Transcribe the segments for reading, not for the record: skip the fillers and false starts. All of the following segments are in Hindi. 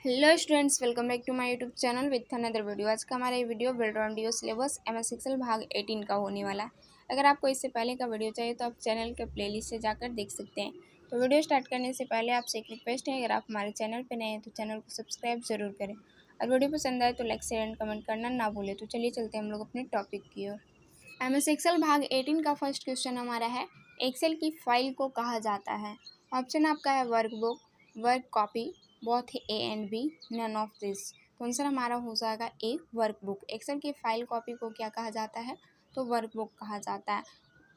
Hello students, welcome back to my YouTube channel with another video. आज का हमारा ये video build on DO syllabus MS Excel भाग 18 का होने वाला है। अगर आपको इससे पहले का वीडियो चाहिए तो आप चैनल के प्लेलिस्ट से जाकर देख सकते हैं। तो वीडियो स्टार्ट करने से पहले आपसे एक रिक्वेस्ट है, अगर आप हमारे चैनल पर नए हैं तो चैनल को सब्सक्राइब जरूर करें और वीडियो पसंद आए तो लाइक शेयर एंड कमेंट करना ना भूलें। तो चलिए चलते हैं हम लोग अपने टॉपिक की ओर। एमएस एक्सेल भाग 18 का फर्स्ट क्वेश्चन हमारा है, एक्सेल की फाइल को कहा जाता है। ऑप्शन आपका है workbook, work copy, both A and B, none of this. तो आंसर हमारा हो जाएगा ए, वर्कबुक। एक्सेल की फाइल कॉपी को क्या कहा जाता है? तो वर्कबुक कहा जाता है।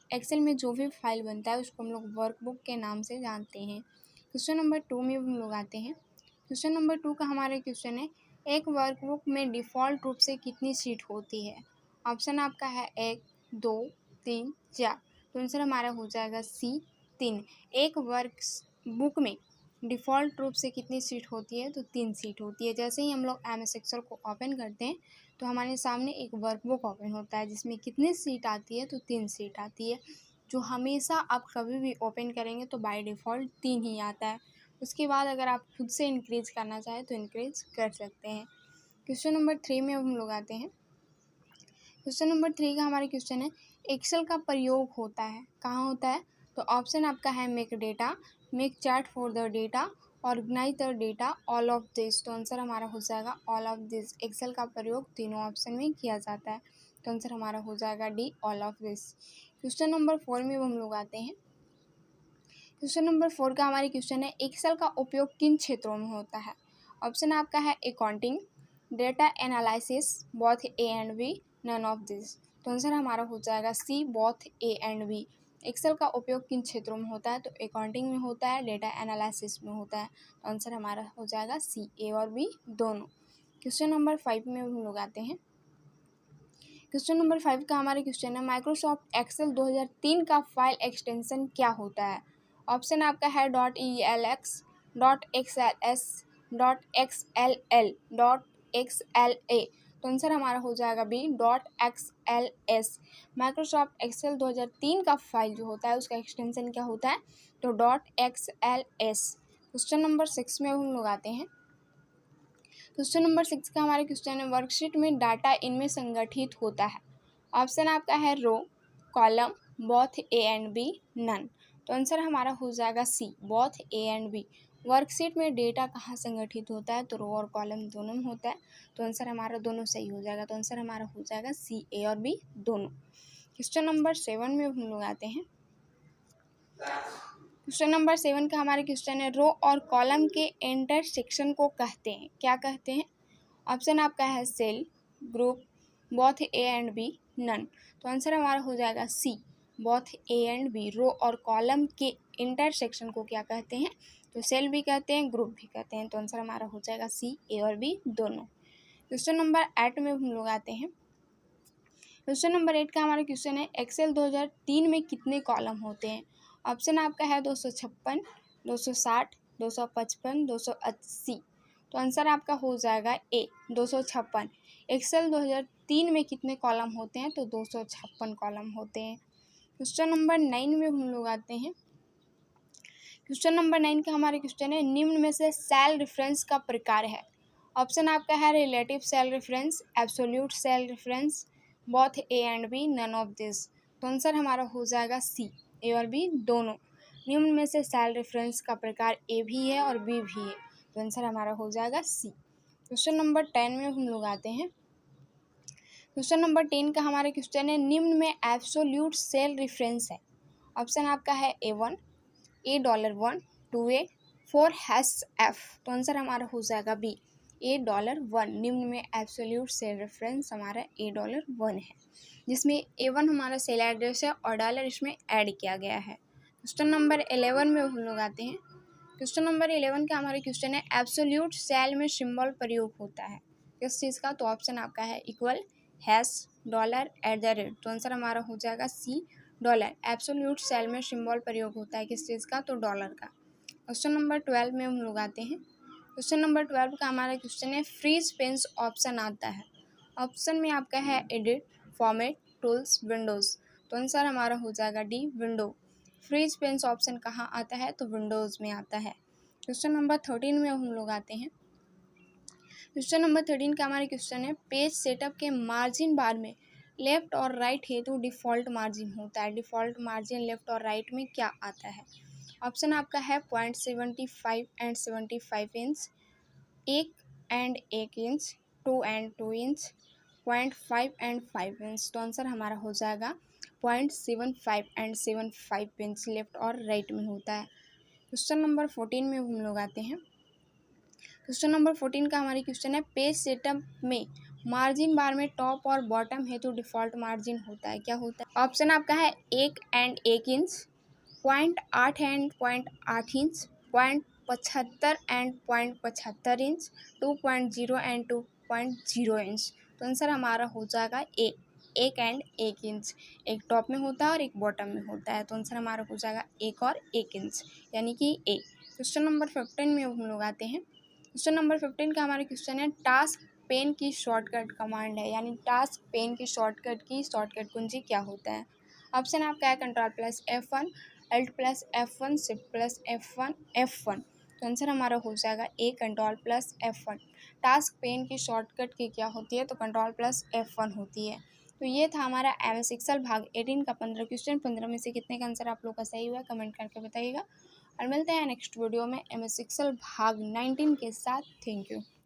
एक्सेल में जो भी फाइल बनता है उसको हम लोग वर्कबुक के नाम से जानते हैं। क्वेश्चन नंबर 2 में हम लोग आते हैं। क्वेश्चन नंबर 2 का हमारा क्वेश्चन है, एक वर्कबुक में डिफ़ॉल्ट रूप से कितनी शीट होती है? ऑप्शन आपका है 1, 2, 3, 4। तो आंसर हमारा हो जाएगा सी, 3। एक वर्क बुक में डिफ़ॉल्ट रूप से कितनी सीट होती है? तो 3 सीट होती है। जैसे ही हम लोग एमएस एक्सेल को ओपन करते हैं तो हमारे सामने एक वर्कबुक ओपन होता है जिसमें कितनी सीट आती है? तो 3 सीट आती है, जो हमेशा आप कभी भी ओपन करेंगे तो बाय डिफ़ॉल्ट 3 ही आता है। उसके बाद अगर आप खुद से इंक्रीज करना चाहें तो इंक्रीज कर सकते हैं। क्वेश्चन नंबर 3 में हम लोग आते हैं। क्वेश्चन नंबर 3 का हमारा क्वेश्चन है, एक्सेल का प्रयोग होता है, कहाँ होता है? तो ऑप्शन आपका है make data, make chart for the data, organize the data, all of this. तो आंसर हमारा हो जाएगा ऑल ऑफ दिस। एक्सेल का प्रयोग तीनों ऑप्शन में किया जाता है, तो आंसर हमारा हो जाएगा D, all of this. Question number 4 में हम लोग आते हैं। क्वेश्चन नंबर 4 का हमारे क्वेश्चन है, एक्सेल का उपयोग किन क्षेत्रों में होता है? ऑप्शन आपका है accounting, data analysis, both A and B, none of this. तो आंसर हमारा हो जाएगा C, both A and B. Excel का उपयोग किन क्षेत्रों में होता है? तो अकाउंटिंग में होता है, डेटा एनालिसिस में होता है। तो आंसर हमारा हो जाएगा सी, ए और बी दोनों। क्वेश्चन नंबर 5 में हम लोग आते हैं। क्वेश्चन नंबर 5 का हमारा क्वेश्चन है, माइक्रोसॉफ्ट एक्सेल 2003 का फाइल एक्सटेंशन क्या होता है? ऑप्शन आपका है .elx, .xls, .xll, .xla। तो आंसर हमारा हो जाएगा बी, .xls। माइक्रोसॉफ्ट एक्सेल 2003 का फाइल जो होता है उसका एक्सटेंशन क्या होता है? तो .xls। क्वेश्चन नंबर 6 में हम लोग आते हैं। क्वेश्चन नंबर 6 का हमारे क्वेश्चन है, वर्कशीट में डाटा इनमें संगठित होता है। ऑप्शन आपका है row, column, both A and B, none. तो आंसर हमारा हो जाएगा C, both A and B. Worksheet में डेटा कहाँ संगठित होता है? तो रो और कॉलम दोनों में होता है। तो आंसर हमारा दोनों सही हो जाएगा। तो आंसर हमारा हो जाएगा सी, ए और बी दोनों। क्वेश्चन नंबर 7 में हम लोग आते हैं। क्वेश्चन नंबर 7 का हमारे क्वेश्चन है, रो और कॉलम के इंटरसेक्शन को कहते हैं, क्या कहते हैं? ऑप्शन आपका है cell, group, both A and B, none. तो आंसर हमारा हो जाएगा C, both A and B. Row और कॉलम के इंटरसेक्शन को क्या कहते हैं? तो सेल भी कहते हैं, ग्रुप भी कहते हैं। तो आंसर हमारा हो जाएगा सी, ए और बी दोनों। क्वेश्चन नंबर 8 में हम लोग आते हैं। क्वेश्चन नंबर 8 का हमारा क्वेश्चन है, एक्सेल 2003 में कितने कॉलम होते हैं? ऑप्शन आपका है 256, 260, 255, 280। तो आंसर आपका हो जाएगा ए, 256। एक्सेल 2003 में कितने कॉलम होते हैं? तो 256 कॉलम होते हैं। क्वेश्चन नंबर 9 में हम लोग आते हैं। क्वेश्चन नंबर 9 का हमारा क्वेश्चन है, निम्न में से सेल रेफरेंस का प्रकार है। ऑप्शन आपका है relative cell reference, absolute cell reference, both A and B, none of this. तो आंसर हमारा हो जाएगा सी, ए और बी दोनों। निम्न में से सेल रेफरेंस का प्रकार ए भी है और बी भी है। तो आंसर हमारा हो जाएगा सी। क्वेश्चन नंबर 10 में हम लोग आते हैं। क्वेश्चन नंबर 10 का हमारा क्वेश्चन है, निम्न में एब्सोल्यूट सेल रेफरेंस है। ऑप्शन आपका है A1, $1, 2A, 4#F। तो आंसर हमारा हो जाएगा बी, $1। निम्न में एब्सोल्यूट सेल रेफरेंस हमारा $1 है, जिसमें A1 हमारा सेल एड्रेस है और डॉलर इसमें ऐड किया गया है। क्वेश्चन नंबर 11 में हम लोग आते हैं। क्वेश्चन नंबर 11 का हमारा क्वेश्चन है, एब्सोल्यूट सेल में सिंबल प्रयोग होता है किस चीज़ का? तो ऑप्शन आपका है इक्वल, हैश, डॉलर, @ तो आंसर हमारा हो जाएगा सी, डॉलर। एब्सोल्यूट सेल में सिंबल प्रयोग होता है किस चीज़ का? तो डॉलर का। क्वेश्चन नंबर 12 में हम लोग आते हैं। क्वेश्चन नंबर 12 का हमारा क्वेश्चन है, फ्रीज पेंस ऑप्शन आता है। ऑप्शन में आपका है एडिट, फॉर्मेट, टूल्स, विंडोज़। तो आंसर हमारा हो जाएगा D, window. Freeze panes option कहाँ आता है? तो विंडोज़ में आता है। क्वेश्चन नंबर 13 में हम लोग आते हैं। क्वेश्चन नंबर 13 का हमारे क्वेश्चन है, पेज सेटअप के मार्जिन बार में लेफ्ट और राइट हेतु डिफ़ॉल्ट मार्जिन होता है। डिफ़ॉल्ट मार्जिन लेफ्ट और राइट में क्या आता है? ऑप्शन आपका है 0.75 and 75 inch, 1 inch, 2 inch, 0.5 and 5 inch. तो आंसर हमारा हो जाएगा 0.75 एंड 75 इंच लेफ्ट और राइट में होता है। क्वेश्चन नंबर 14 में हम लोग आते हैं। क्वेश्चन नंबर 14 का हमारी क्वेश्चन है, पेज सेटअप में मार्जिन बार में टॉप और बॉटम हेतु डिफ़ॉल्ट मार्जिन होता है। क्या होता है? ऑप्शन आपका है 1 inch, 0.8 and 0.8 inch, 0.75 and 0.75 inch, 2.0 and 2.0 inch. तो आंसर हमारा हो जाएगा 1 इंच। एक टॉप में होता है और एक बॉटम में होता है। तो आंसर हमारा हो जाएगा 1 और 1 इंच, यानी कि ए। क्वेश्चन नंबर 15 में हम लोग आते हैं। क्वेश्चन नंबर 15 का हमारा क्वेश्चन है, टास्क पेन की शॉर्टकट कमांड है, यानी टास्क पेन की शॉर्टकट कुंजी क्या होता है? ऑप्शन आपका है Ctrl+F1, Alt+F1, Shift+F1, F1। तो आंसर हमारा हो जाएगा ए, Ctrl+F1। टास्क पेन की शॉर्टकट की क्या होती है? तो Ctrl+F1 होती है। तो ये था हमारा MS एक्सेल भाग 18 का 15 क्वेश्चन। 15 में से कितने का आंसर आप लोग का सही हुआ है कमेंट करके बताइएगा, और मिलते हैं नेक्स्ट वीडियो में MS एक्सेल भाग 19 के साथ। Thank you.